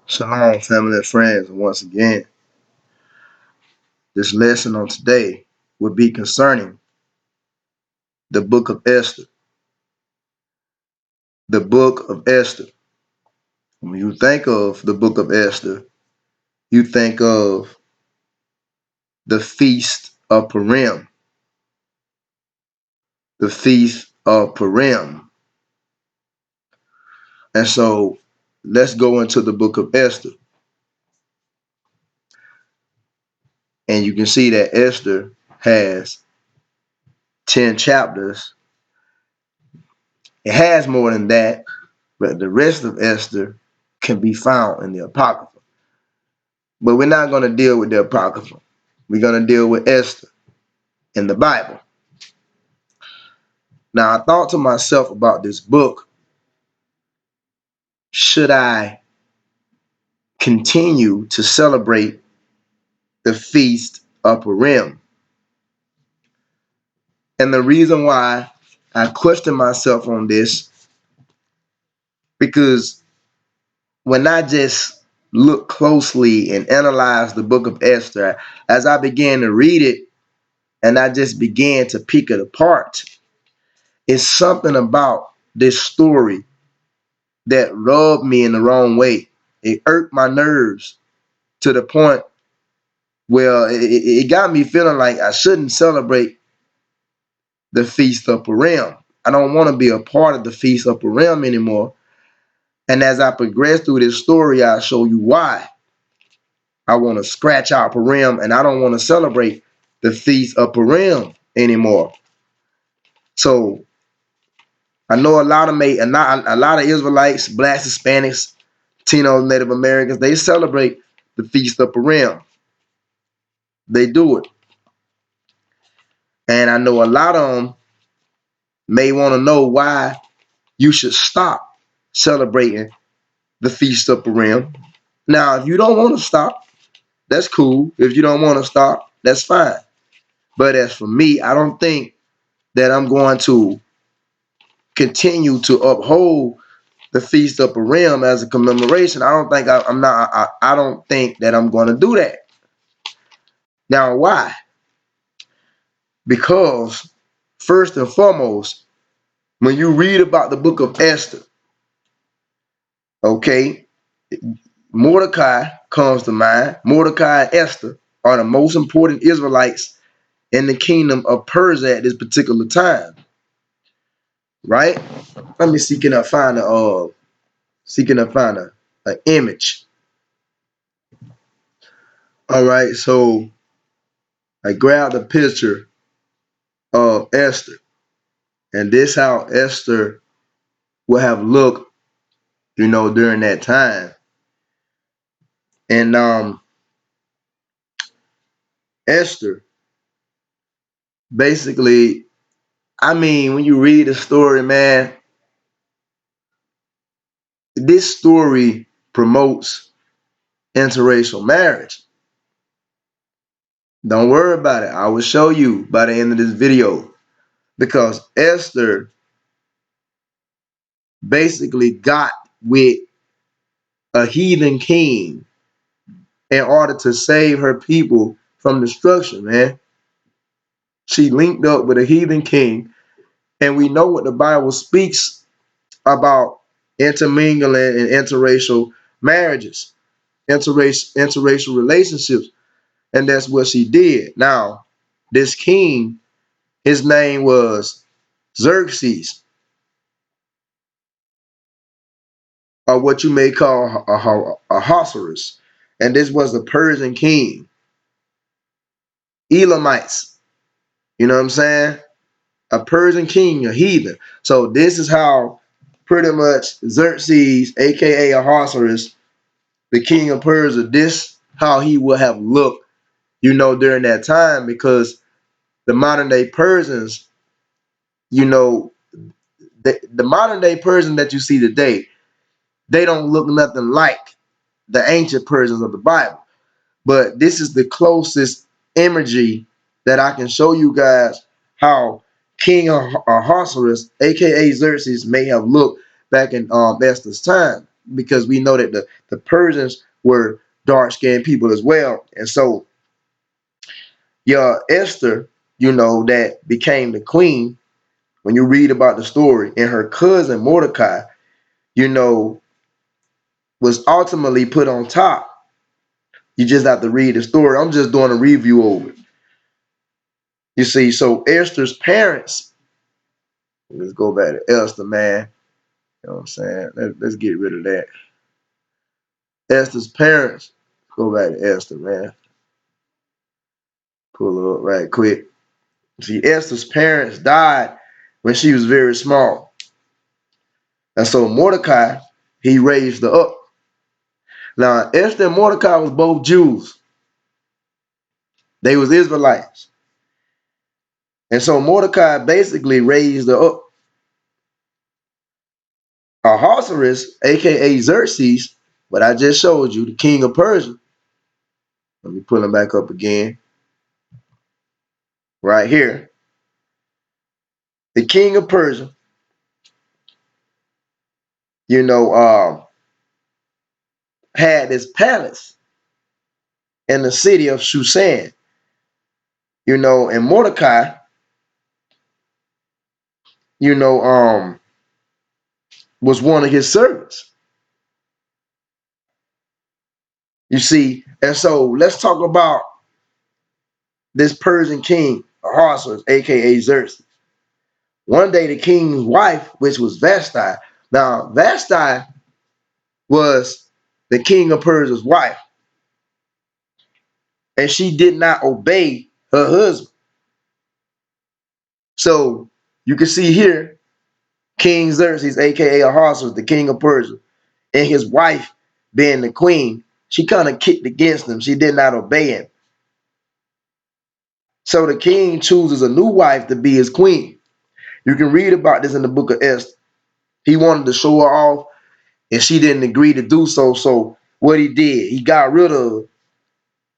Shalom, family and friends. Once again, this lesson on today will be concerning the book of Esther. The book of Esther. When you think of the book of Esther, you think of the feast of Purim. The feast of Purim. And so let's go into the book of Esther. And you can see that Esther has 10 chapters. It has more than that, but the rest of Esther can be found in the Apocrypha. But we're not going to deal with the Apocrypha. We're going to deal with Esther in the Bible. Now, I thought to myself about this book. Should I continue to celebrate the Feast of Purim? And the reason why I question myself on this, because when I just look closely and analyze the book of Esther, as I began to read it and I just began to pick it apart, it's something about this story that rubbed me in the wrong way. It irked my nerves to the point where it got me feeling like I shouldn't celebrate the Feast of Purim. I don't want to be a part of the Feast of Purim anymore. And as I progress through this story, I'll show you why I want to scratch out Purim and I don't want to celebrate the Feast of Purim anymore. So I know a lot of Israelites, blacks, Hispanics, Latinos, Native Americans, they celebrate the Feast of Purim. They do it. And I know a lot of them may want to know why you should stop celebrating the Feast of Purim. Now, if you don't want to stop, that's cool. If you don't want to stop, that's fine. But as for me, I don't think that I'm going to continue to uphold the Feast of Purim as a commemoration. I don't think I don't think that I'm going to do that. Now, why? Because first and foremost, when you read about the book of Esther, okay, Mordecai comes to mind. Mordecai and Esther are the most important Israelites in the kingdom of Persia at this particular time, right? Let me see, can I find an image? All right, so I grabbed a picture of Esther, and this how Esther would have looked, during that time. And Esther, basically, I mean, when you read the story, man, this story promotes interracial marriage. Don't worry about it. I will show you by the end of this video, because Esther basically got with a heathen king in order to save her people from destruction, man. She linked up with a heathen king, and we know what the Bible speaks about intermingling and interracial marriages, interracial relationships, and that's what she did. Now, this king, his name was Xerxes, or what you may call a Ahasuerus, and this was the Persian king. Elamites, you know what I'm saying? A Persian king, a heathen. So this is how pretty much Xerxes, aka Ahasuerus, the king of Persia, this how he would have looked, during that time, because the modern day Persians, the modern day Persian that you see today, they don't look nothing like the ancient Persians of the Bible. But this is the closest imagery that I can show you guys how King Ahasuerus, aka Xerxes, may have looked back in Esther's time. because we know that the Persians were dark-skinned people as well. And so your Esther, that became the queen, when you read about the story, and her cousin Mordecai, you know, was ultimately put on top. You just have to read the story. I'm just doing a review over it. You see, so Esther's parents, let's go back to Esther, man. You know what I'm saying? Let's get rid of that. Esther's parents, go back to Esther, man. Pull her up right quick. See, Esther's parents died when she was very small. And so Mordecai, he raised her up. Now, Esther and Mordecai was both Jews. They was Israelites. And so Mordecai basically raised her up. Ahasuerus, aka Xerxes, what I just showed you, the king of Persia. Let me pull him back up again. Right here. The king of Persia, had this palace in the city of Shushan. And Mordecai, was one of his servants. You see, and so let's talk about this Persian king, Ahasuerus, aka Xerxes. One day the king's wife, which was Vashti. Now, Vashti was the king of Persia's wife, and she did not obey her husband. So you can see here, King Xerxes, aka Ahasuerus, the king of Persia, and his wife being the queen, she kind of kicked against him. She did not obey him. So the king chooses a new wife to be his queen. You can read about this in the book of Esther. He wanted to show her off, and she didn't agree to do so. So what he did, he got rid of her,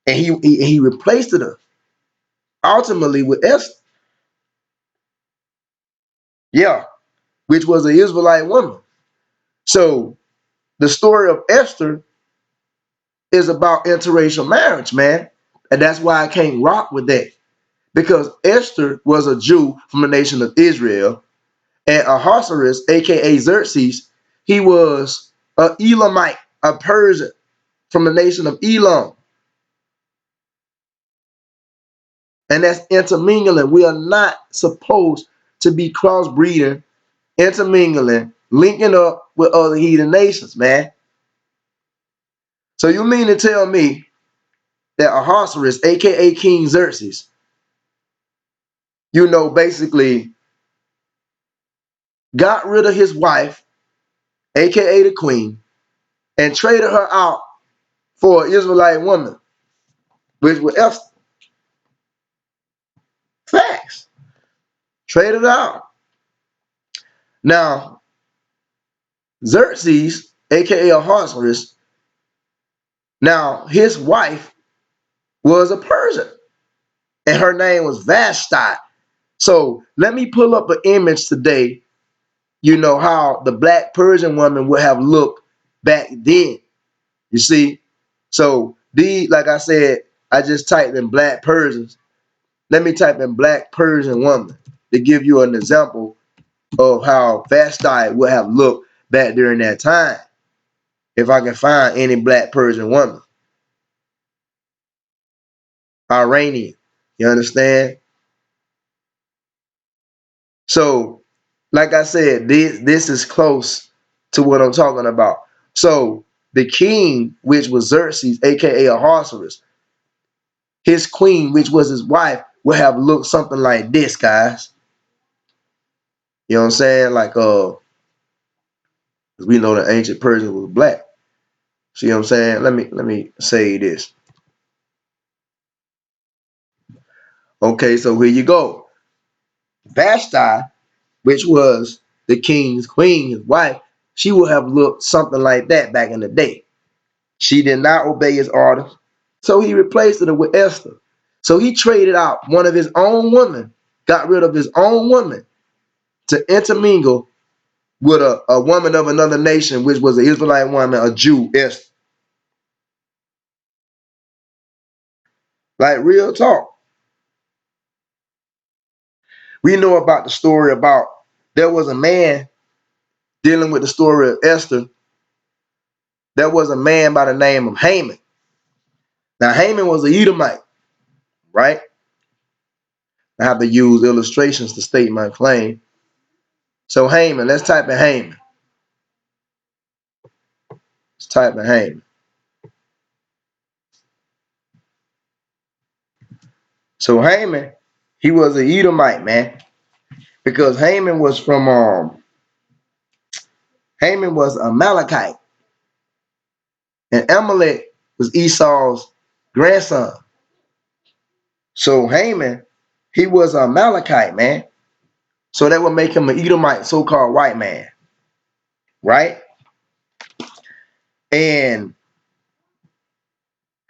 and he replaced her ultimately with Esther. Yeah, which was an Israelite woman. So the story of Esther is about interracial marriage, man. And that's why I can't rock with that. Because Esther was a Jew from the nation of Israel, and Ahasuerus, aka Xerxes, he was a Elamite, a Persian from the nation of Elam. And that's intermingling. We are not supposed to be crossbreeding, intermingling, linking up with other heathen nations, man. So you mean to tell me that Ahasuerus, aka King Xerxes, basically got rid of his wife, aka the queen, and traded her out for an Israelite woman, which was Esther. Facts. Traded her out. Now, Xerxes, aka Ahasuerus, now his wife was a Persian, and her name was Vashti. So let me pull up an image today, how the black Persian woman would have looked back then. You see? So like I said, I just typed in black Persians. Let me type in black Persian woman to give you an example of how Vashti would have looked back during that time. If I can find any black Persian woman. Iranian. You understand? So, like I said, this is close to what I'm talking about. So, the king, which was Xerxes, aka Ahasuerus, his queen, which was his wife, would have looked something like this, guys. You know what I'm saying? Like, because we know the ancient Persians was black. See what I'm saying? Let me say this. Okay, so here you go. Vashti, which was the king's queen, his wife, she would have looked something like that back in the day. She did not obey his orders, so he replaced her with Esther. So he traded out one of his own women, got rid of his own woman to intermingle with a woman of another nation, which was an Israelite woman, a Jew, Esther. Like real talk. We know about the story about there was a man dealing with the story of Esther. There was a man by the name of Haman. Now Haman was an Edomite, right? I have to use illustrations to state my claim. So Haman, let's type in Haman. Let's type in Haman. So Haman, he was an Edomite, man, because Haman was from Haman was a Amalekite, and Amalek was Esau's grandson. So Haman, he was a Amalekite, man. So that would make him an Edomite, so-called white man, right? And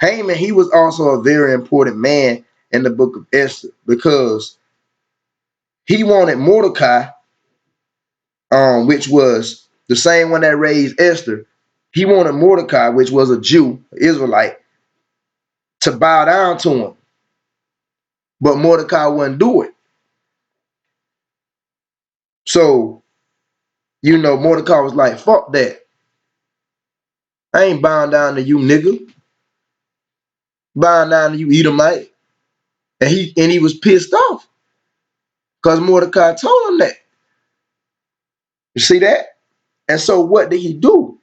Haman, he was also a very important man in the book of Esther because he wanted Mordecai, which was the same one that raised Esther. He wanted Mordecai, which was a Jew, Israelite, to bow down to him. But Mordecai wouldn't do it. So, Mordecai was like, fuck that. I ain't bowing down to you, nigga. Bowing down to you, Edomite. And he was pissed off because Mordecai told him that. You see that? And so what did he do?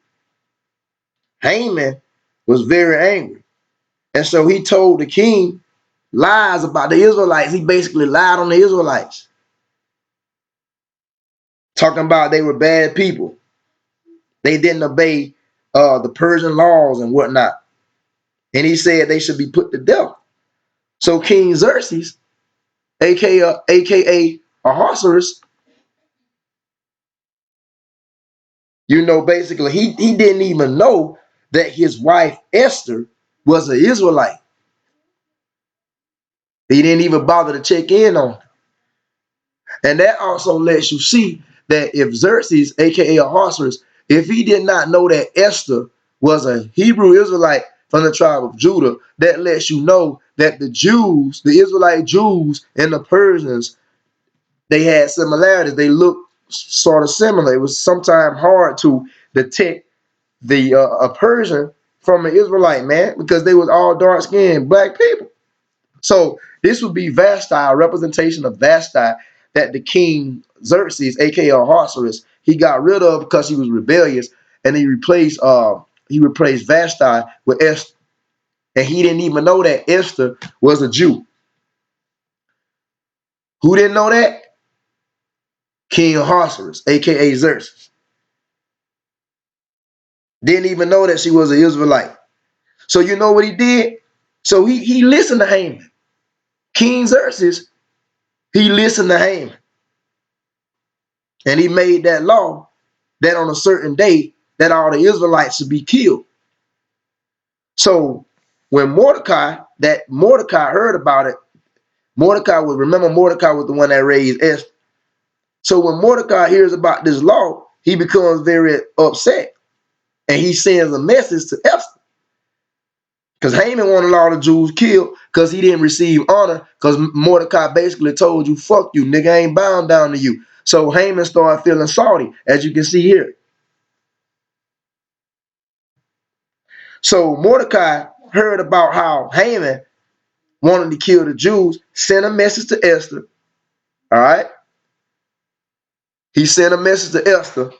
Haman was very angry. And so he told the king lies about the Israelites. He basically lied on the Israelites, talking about they were bad people. They didn't obey the Persian laws and whatnot. And he said they should be put to death. So King Xerxes, aka Ahasuerus, basically he didn't even know that his wife Esther was an Israelite. He didn't even bother to check in on her. And that also lets you see that if Xerxes, aka Ahasuerus, if he did not know that Esther was a Hebrew Israelite from the tribe of Judah, that lets you know that the Jews, the Israelite Jews and the Persians, they had similarities. They looked sort of similar. It was sometimes hard to detect a Persian from an Israelite, man, because they was all dark-skinned black people. So this would be Vashti, a representation of Vashti that the king Xerxes, aka Ahasuerus, he got rid of because he was rebellious, and he replaced Vashti with Esther. And he didn't even know that Esther was a Jew. Who didn't know that? King Ahasuerus, aka Xerxes. Didn't even know that she was an Israelite. So you know what he did? So he listened to Haman. King Xerxes, he listened to Haman. And he made that law that on a certain day that all the Israelites should be killed. So when Mordecai heard about it, Mordecai was the one that raised Esther. So when Mordecai hears about this law, he becomes very upset. And he sends a message to Esther. Because Haman wanted all the Jews killed because he didn't receive honor. Because Mordecai basically told you, fuck you, nigga, I ain't bound down to you. So Haman started feeling salty, as you can see here. So Mordecai heard about how Haman wanted to kill the Jews, sent a message to Esther. All right. He sent a message to Esther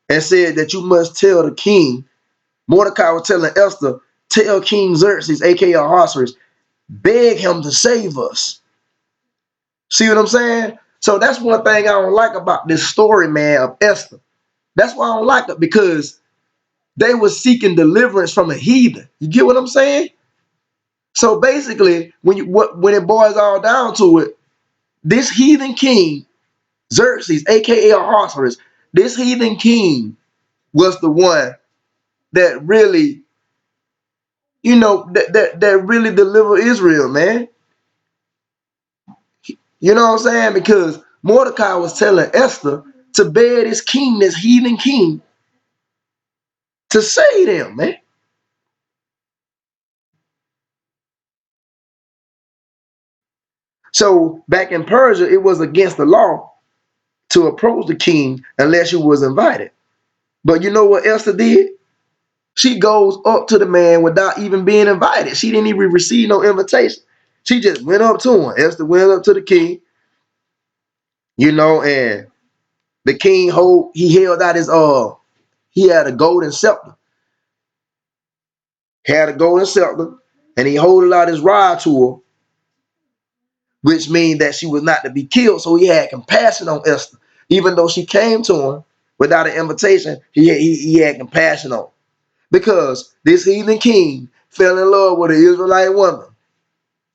and said that you must tell the king. Mordecai was telling Esther, tell King Xerxes, aka Ahasuerus, beg him to save us. See what I'm saying? So that's one thing I don't like about this story, man, of Esther. That's why I don't like it, because they were seeking deliverance from a heathen. You get what I'm saying? So basically, when it boils all down to it, this heathen king, Xerxes, aka Ahasuerus, this heathen king was the one that really, that really delivered Israel, man. You know what I'm saying? Because Mordecai was telling Esther to bear this king, this heathen king, to save them, man. So back in Persia, it was against the law to approach the king unless you was invited. But you know what Esther did? She goes up to the man without even being invited. She didn't even receive no invitation. She just went up to him. Esther went up to the king, and the king he held out his he had a golden scepter. Had a golden scepter, and he holded out his rod to her, which means that she was not to be killed. So he had compassion on Esther. Even though she came to him without an invitation, he had compassion on her. Because this heathen king fell in love with an Israelite woman.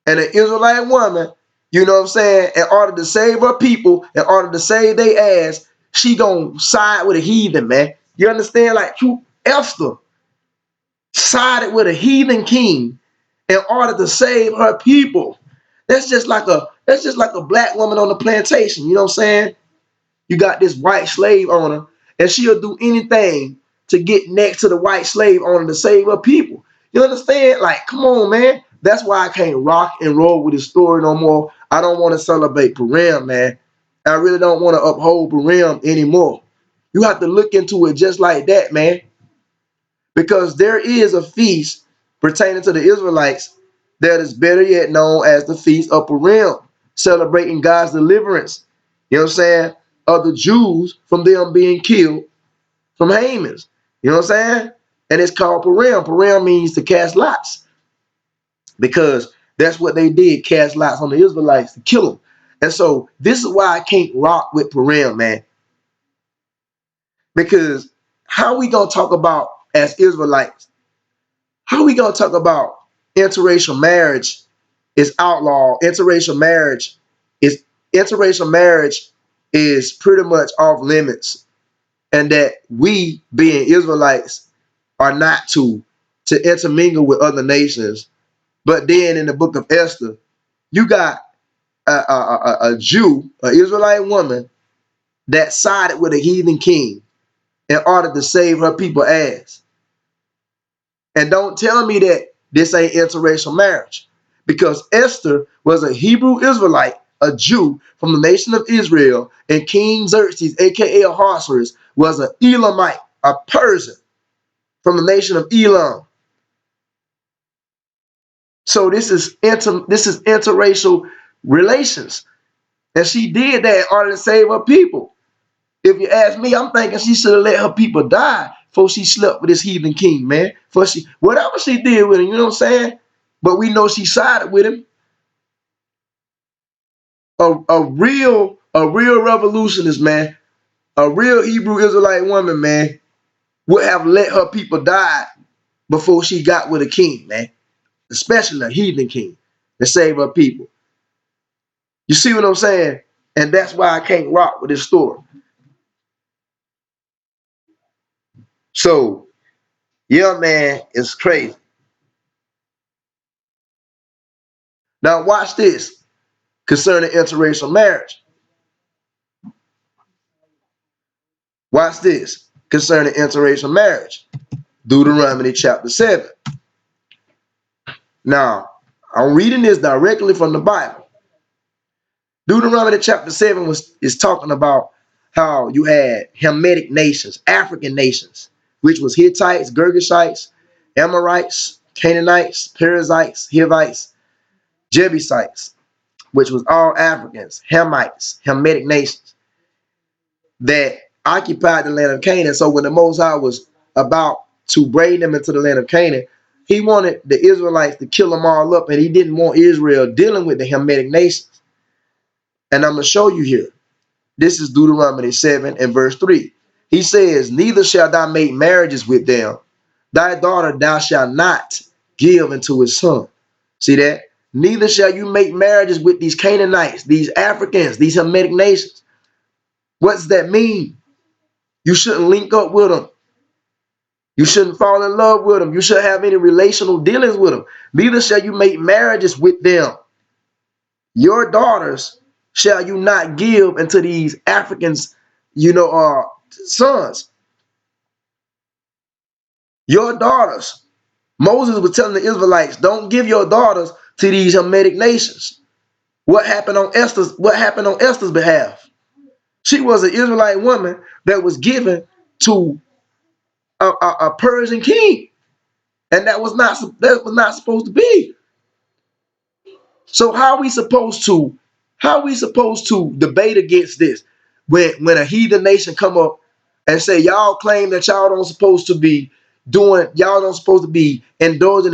And an Israelite woman, you know what I'm saying, in order to save her people, in order to save their ass, she gonna side with a heathen, man. You understand? Like, Esther sided with a heathen king in order to save her people. That's just like a black woman on the plantation. You know what I'm saying? You got this white slave owner, and she'll do anything to get next to the white slave owner to save her people. You understand? Like, come on, man. That's why I can't rock and roll with this story no more. I don't want to celebrate Purim, man. I really don't want to uphold Purim anymore. You have to look into it just like that, man. Because there is a feast pertaining to the Israelites that is better yet known as the Feast of Purim, celebrating God's deliverance, you know what I'm saying, of the Jews from them being killed from Haman's. You know what I'm saying? And it's called Purim. Purim means to cast lots, because that's what they did, cast lots on the Israelites to kill them. And so this is why I can't rock with Purim, man. Because how we gonna talk about, as Israelites, how we gonna talk about interracial marriage is outlawed? Is interracial marriage is pretty much off limits, and that we, being Israelites, are not to intermingle with other nations. But then in the book of Esther, you got a Jew, an Israelite woman, that sided with a heathen king in order to save her people ass. And don't tell me that this ain't interracial marriage, because Esther was a Hebrew Israelite, a Jew from the nation of Israel, and King Xerxes, aka Ahasuerus, was an Elamite, a Persian from the nation of Elam. So this is interracial relations, and she did that in order to save her people. If you ask me, I'm thinking she should have let her people die before she slept with this heathen king, man. For whatever she did with him, you know what I'm saying? But we know she sided with him. A real revolutionist, man, a real Hebrew Israelite woman, man, would have let her people die before she got with a king, man, especially a heathen king, to save her people. You see what I'm saying? And that's why I can't rock with this story. So, yeah, man, it's crazy. Now watch this concerning interracial marriage. Watch this concerning interracial marriage. Deuteronomy chapter 7. Now, I'm reading this directly from the Bible. Deuteronomy chapter 7 is talking about how you had Hamitic nations, African nations, which was Hittites, Girgashites, Amorites, Canaanites, Perizzites, Hivites, Jebusites, which was all Africans, Hamites, Hamitic nations that occupied the land of Canaan. So when the Most High was about to bring them into the land of Canaan, he wanted the Israelites to kill them all up, and he didn't want Israel dealing with the Hamitic nations. And I'm going to show you here. This is Deuteronomy 7 and verse 3. He says, neither shalt thou make marriages with them. Thy daughter thou shalt not give unto his son. See that? Neither shall you make marriages with these Canaanites, these Africans, these Hamitic nations. What does that mean? You shouldn't link up with them. You shouldn't fall in love with them. You shouldn't have any relational dealings with them. Neither shall you make marriages with them. Your daughters shall you not give unto these Africans, sons, your daughters. Moses was telling the Israelites, don't give your daughters to these Hamitic nations. What happened on Esther's behalf? She was an Israelite woman that was given to a Persian king, and that was not supposed to be. So how we supposed to debate against this when a heathen nation come up and say y'all claim that y'all don't supposed to be indulging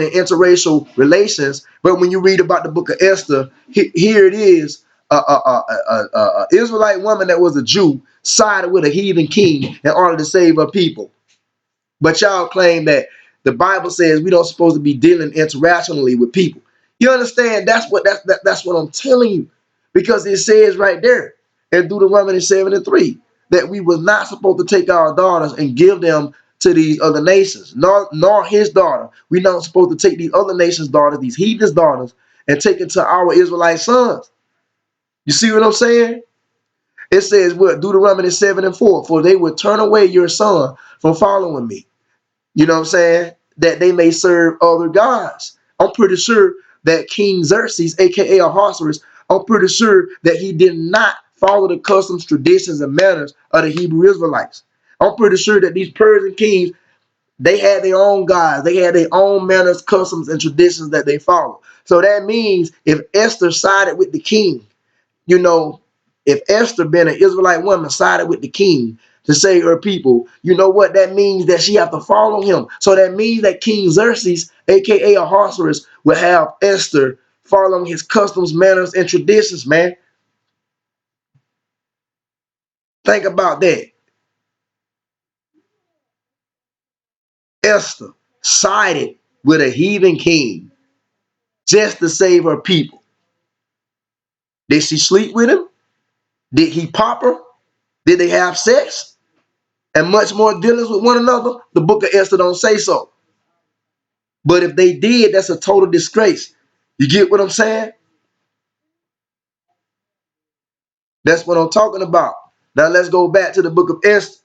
in interracial relations, but when you read about the book of Esther, here it is, a Israelite woman that was a Jew sided with a heathen king in order to save her people. But y'all claim that the Bible says we don't supposed to be dealing interracially with people. You understand? That's what I'm telling you. Because it says right there in Deuteronomy 7:3 that we was not supposed to take our daughters and give them to these other nations, nor his daughter. We're not supposed to take these other nations' daughters, these heathens' daughters, and take it to our Israelite sons. You see what I'm saying? It says what Deuteronomy 7:4, for they would turn away your son from following me. You know what I'm saying? That they may serve other gods. I'm pretty sure that King Xerxes, aka Ahasuerus, I'm pretty sure that he did not follow the customs, traditions, and manners of the Hebrew Israelites. I'm pretty sure that these Persian kings, they had their own gods, they had their own manners, customs, and traditions that they follow. So that means if Esther sided with the king, you know, if Esther, being an Israelite woman, sided with the king to save her people, you know what that means? That she have to follow him. So that means that King Xerxes, aka Ahasuerus, will have Esther following his customs, manners, and traditions, man. Think about that. Esther sided with a heathen king just to save her people. Did she sleep with him? Did he pop her? Did they have sex? And much more dealings with one another? The book of Esther don't say so. But if they did, that's a total disgrace. You get what I'm saying? That's what I'm talking about. Now let's go back to the book of Esther.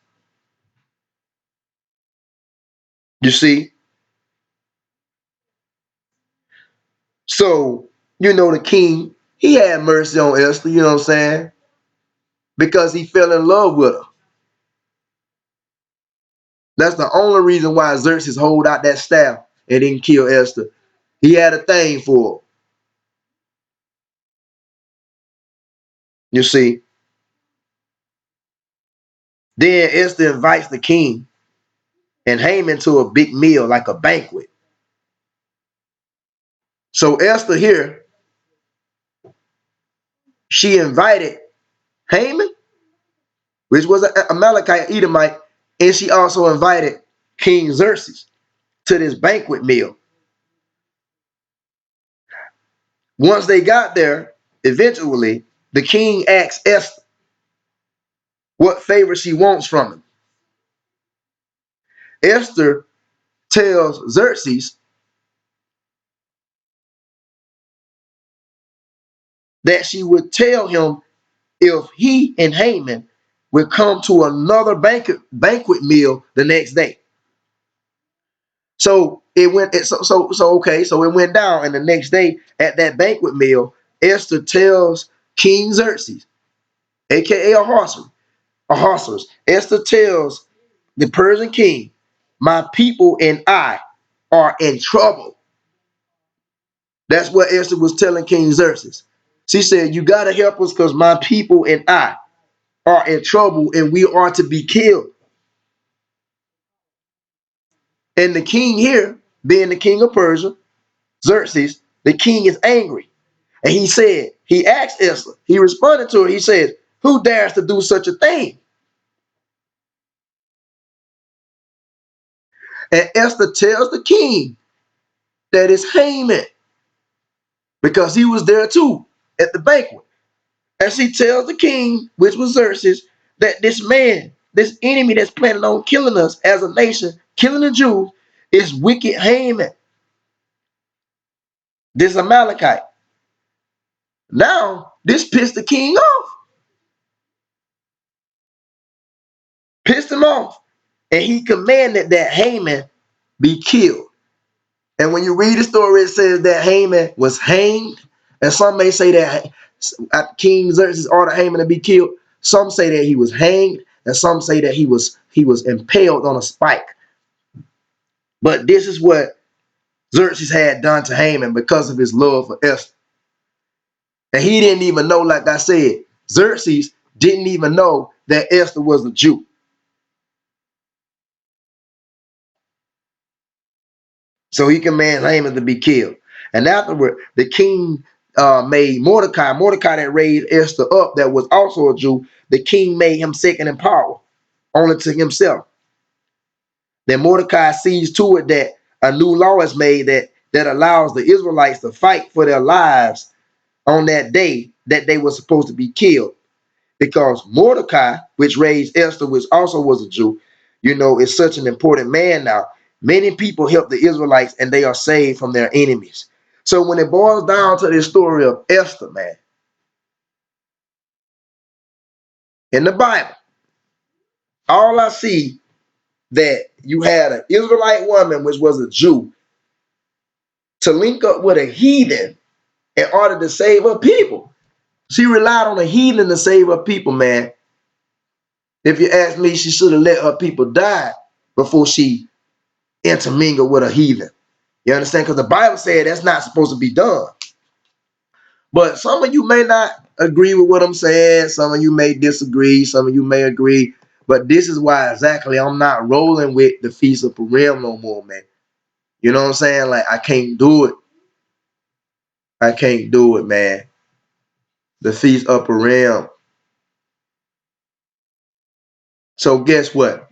You see? So, the king, he had mercy on Esther, you know what I'm saying? Because he fell in love with her. That's the only reason why Xerxes hold out that staff and didn't kill Esther. He had a thing for her. You see? Then Esther invites the king and Haman to a big meal, like a banquet. So Esther here, she invited Haman, which was an Amalekite Edomite, and she also invited King Xerxes to this banquet meal. Once they got there, eventually, the king asks Esther what favor she wants from him. Esther tells Xerxes that she would tell him if he and Haman would come to another banquet meal the next day. So it went okay. So it went down, and the next day at that banquet meal, Esther tells King Xerxes, aka Ahasuerus. Esther tells the Persian king, "My people and I are in trouble." That's what Esther was telling King Xerxes. She said, "You gotta help us because my people and I are in trouble, and we are to be killed." And the king here, being the king of Persia, Xerxes, the king is angry. And he asked Esther, he responded to her, he said, "Who dares to do such a thing?" And Esther tells the king that it's Haman, because he was there too at the banquet. And she tells the king, which was Xerxes, that this man, this enemy that's planning on killing us as a nation, killing the Jews, is wicked Haman, this Amalekite. Now, this pissed the king off. Pissed him off. And he commanded that Haman be killed. And when you read the story, it says that Haman was hanged. And some may say that King Xerxes ordered Haman to be killed. Some say that he was hanged, and some say that he was impaled on a spike. But this is what Xerxes had done to Haman because of his love for Esther. And he didn't even know, like I said, Xerxes didn't even know that Esther was a Jew. So he commanded Haman to be killed. And afterward, the king made Mordecai that raised Esther up, that was also a Jew. The king made him second in power, only to himself. Then Mordecai sees to it that a new law is made that allows the Israelites to fight for their lives on that day that they were supposed to be killed. Because Mordecai, which raised Esther, which also was a Jew, is such an important man now. Many people help the Israelites and they are saved from their enemies. So when it boils down to this story of Esther, man, in the Bible, all I see that you had an Israelite woman, which was a Jew, to link up with a heathen in order to save her people. She relied on a heathen to save her people, man. If you ask me, she should have let her people die before she intermingled with a heathen. You understand? Because the Bible said that's not supposed to be done. But some of you may not agree with what I'm saying. Some of you may disagree. Some of you may agree. But this is why exactly I'm not rolling with the Feast of Purim no more, man. You know what I'm saying? Like, I can't do it. I can't do it, man. The Feast of Purim. So guess what?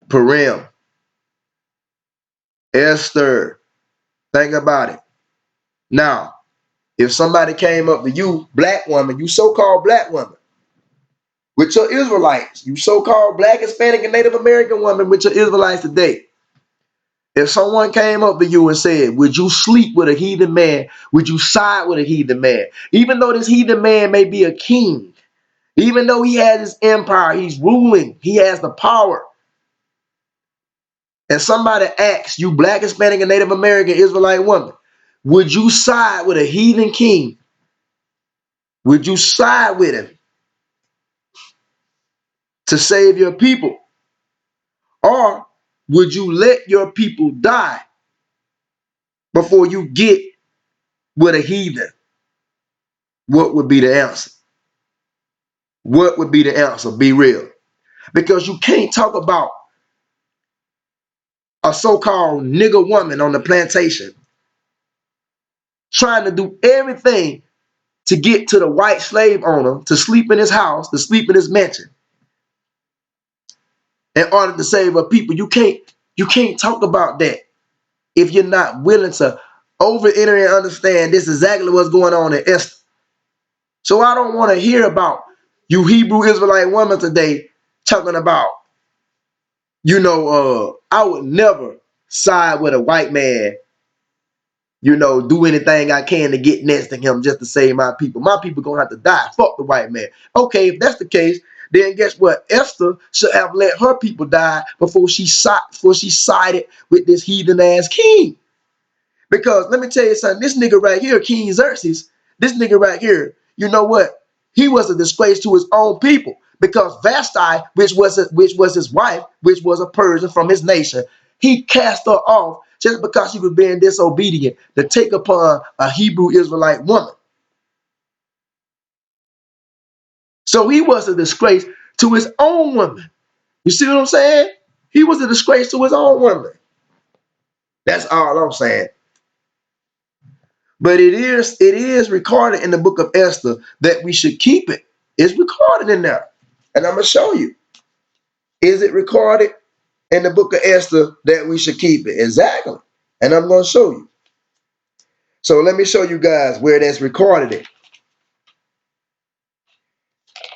Purim. Esther. Think about it. Now, if somebody came up to you, black woman, you so-called black woman, with your Israelites, you so-called black, Hispanic, and Native American women with your Israelites today. If someone came up to you and said, would you sleep with a heathen man? Would you side with a heathen man? Even though this heathen man may be a king, even though he has his empire, he's ruling, he has the power. And somebody asks you, black, Hispanic, and Native American Israelite woman, would you side with a heathen king? Would you side with him to save your people? Or would you let your people die before you get with a heathen? What would be the answer? What would be the answer? Be real. Because you can't talk about a so-called nigger woman on the plantation trying to do everything to get to the white slave owner to sleep in his house, to sleep in his mansion in order to save her people. You can't talk about that if you're not willing to over enter and understand this is exactly what's going on in Esther. So I don't want to hear about you Hebrew Israelite women today talking about, I would never side with a white man, do anything I can to get next to him just to save my people. My people gonna have to die. Fuck the white man. Okay, if that's the case, then guess what? Esther should have let her people die before she sided with this heathen ass king. Because let me tell you something, this nigga right here, King Xerxes, this nigga right here, you know what? He was a disgrace to his own people because Vashti, which was his wife, which was a Persian from his nation, he cast her off just because she was being disobedient to take upon a Hebrew Israelite woman. So he was a disgrace to his own woman. You see what I'm saying? He was a disgrace to his own woman. That's all I'm saying. But it is recorded in the book of Esther that we should keep it. It's recorded in there. And I'm going to show you. Is it recorded in the book of Esther that we should keep it? Exactly. And I'm going to show you. So let me show you guys where that's recorded in.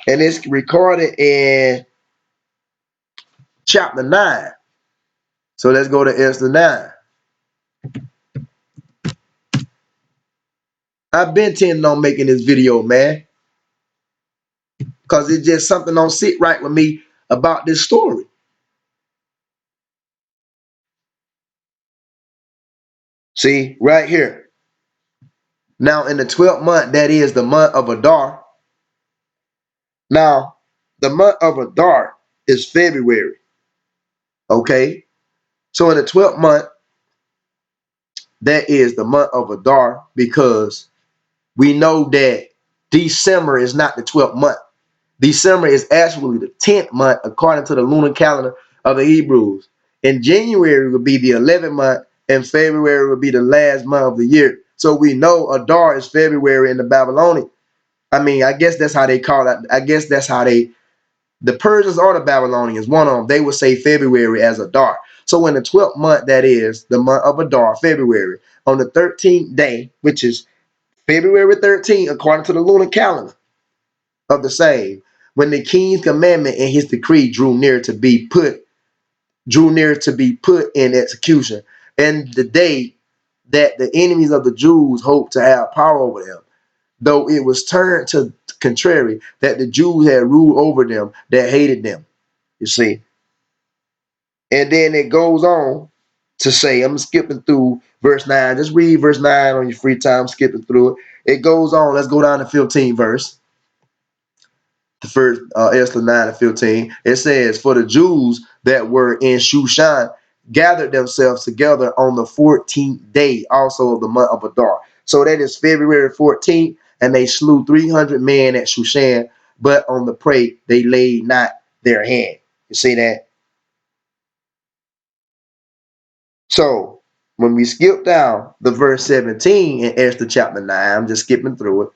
And it's recorded in chapter 9. So let's go to Esther 9. I've been intending on making this video, man, because it's just something don't sit right with me about this story. See, right here. Now, in the 12th month, that is the month of Adar. Now, the month of Adar is February. Okay. So in the 12th month, that is the month of Adar, because we know that December is not the 12th month. December is actually the 10th month according to the lunar calendar of the Hebrews. And January would be the 11th month, and February would be the last month of the year. So we know Adar is February in the Babylonian. I mean, I guess that's how they call it. I guess that's how the Persians or the Babylonians, one of them, they would say February as Adar. So in the 12th month, that is the month of Adar, February, on the 13th day, which is February 13th, according to the lunar calendar of the same, when the king's commandment and his decree drew near to be put in execution, and the day that the enemies of the Jews hoped to have power over them, though it was turned to contrary, that the Jews had ruled over them that hated them. You see, and then it goes on to say, I'm skipping through verse 9. Just read verse 9 on your free time, skipping through it. It goes on. Let's go down to 15 verse. The first Esther 9 and 15. It says, for the Jews that were in Shushan gathered themselves together on the 14th day also of the month of Adar. So that is February 14th, and they slew 300 men at Shushan, but on the prey they laid not their hand. You see that? So when we skip down the verse 17 in Esther chapter 9, I'm just skipping through it.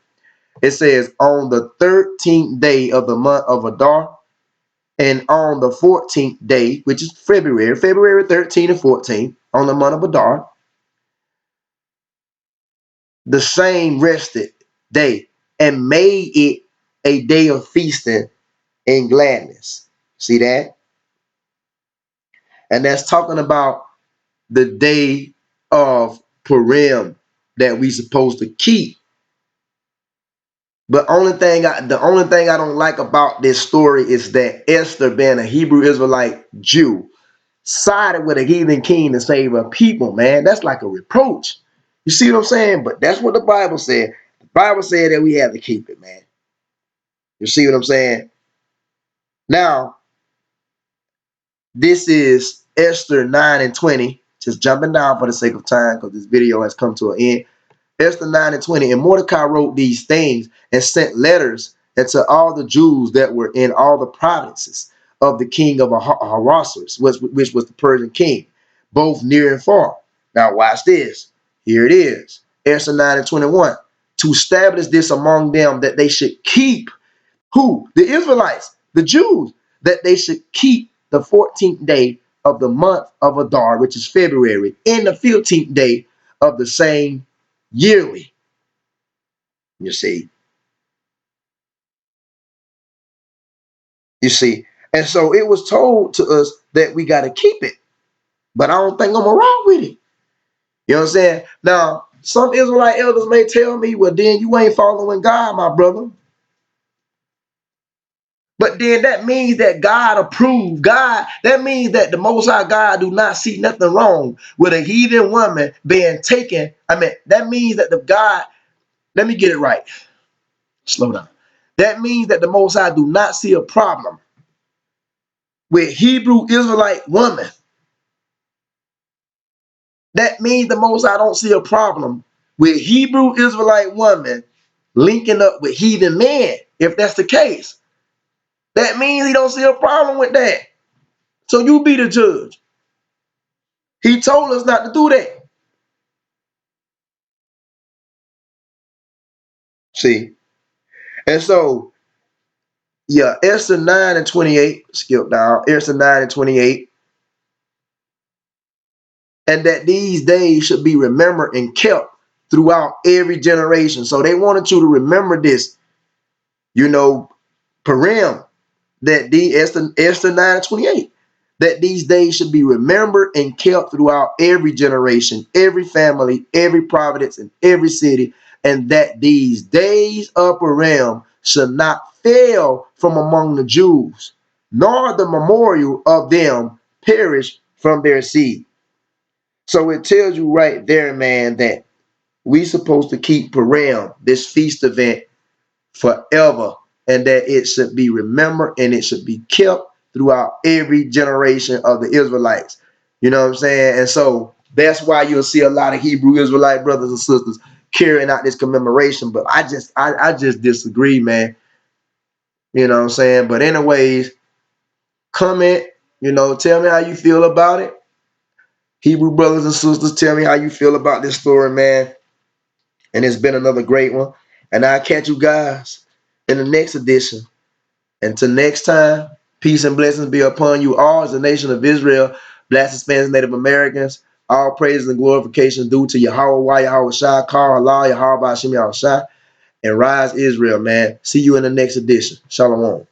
It says, on the 13th day of the month of Adar, and on the 14th day, which is February 13 and 14, on the month of Adar, the same rested day, and made it a day of feasting and gladness. See that? And that's talking about the day of Purim that we supposed to keep. But the only thing I don't like about this story is that Esther, being a Hebrew Israelite Jew, sided with a heathen king to save her people, man. That's like a reproach. You see what I'm saying? But that's what the Bible said. The Bible said that we have to keep it, man. You see what I'm saying? Now, this is Esther 9 and 20. Just jumping down for the sake of time because this video has come to an end. Esther 9 and 20. And Mordecai wrote these things and sent letters into all the Jews that were in all the provinces of the king of Ahasuerus, which was the Persian king, both near and far. Now watch this. Here it is. Esther 9 and 21. To establish this among them, that they should keep, who? The Israelites, the Jews, that they should keep the 14th day of the month of Adar, which is February, in the 15th day of the same yearly. You see, you see. And so it was told to us that we got to keep it. But I don't think I'm around with it. You know what I'm saying? Now, some Israelite elders may tell me, well, then you ain't following God, my brother. But then that means that God approved. That means that the Most High God do not see nothing wrong with a heathen woman being taken. I mean, that means that let me get it right. Slow down. That means that the Most High do not see a problem with Hebrew Israelite woman. That means the Most High don't see a problem with Hebrew Israelite woman linking up with heathen men. If that's the case, that means he don't see a problem with that. So you be the judge. He told us not to do that. See? And so, yeah, Esther 9 and 28, skip down, Esther 9 and 28, and that these days should be remembered and kept throughout every generation. So they wanted you to remember this, Purim, that Esther 9 and 28, that these days should be remembered and kept throughout every generation, every family, every providence, and every city, and that these days of Purim shall not fail from among the Jews, nor the memorial of them perish from their seed. So it tells you right there, man, that we supposed to keep Purim, this feast event, forever, and that it should be remembered and it should be kept throughout every generation of the Israelites. You know what I'm saying? And so that's why you'll see a lot of Hebrew Israelite brothers and sisters carrying out this commemoration. But I just disagree, man. You know what I'm saying? But anyways, comment, tell me how you feel about it. Hebrew brothers and sisters, tell me how you feel about this story, man. And it's been another great one. And I'll catch you guys in the next edition. Until next time, peace and blessings be upon you all as a nation of Israel, Blacks, Hispanics, Native Americans. All praises and glorification due to Yahweh, Yahweh Shai, Kar, Allah, Yahweh, Hashem, Yahweh Shai, and rise Israel, man. See you in the next edition. Shalom.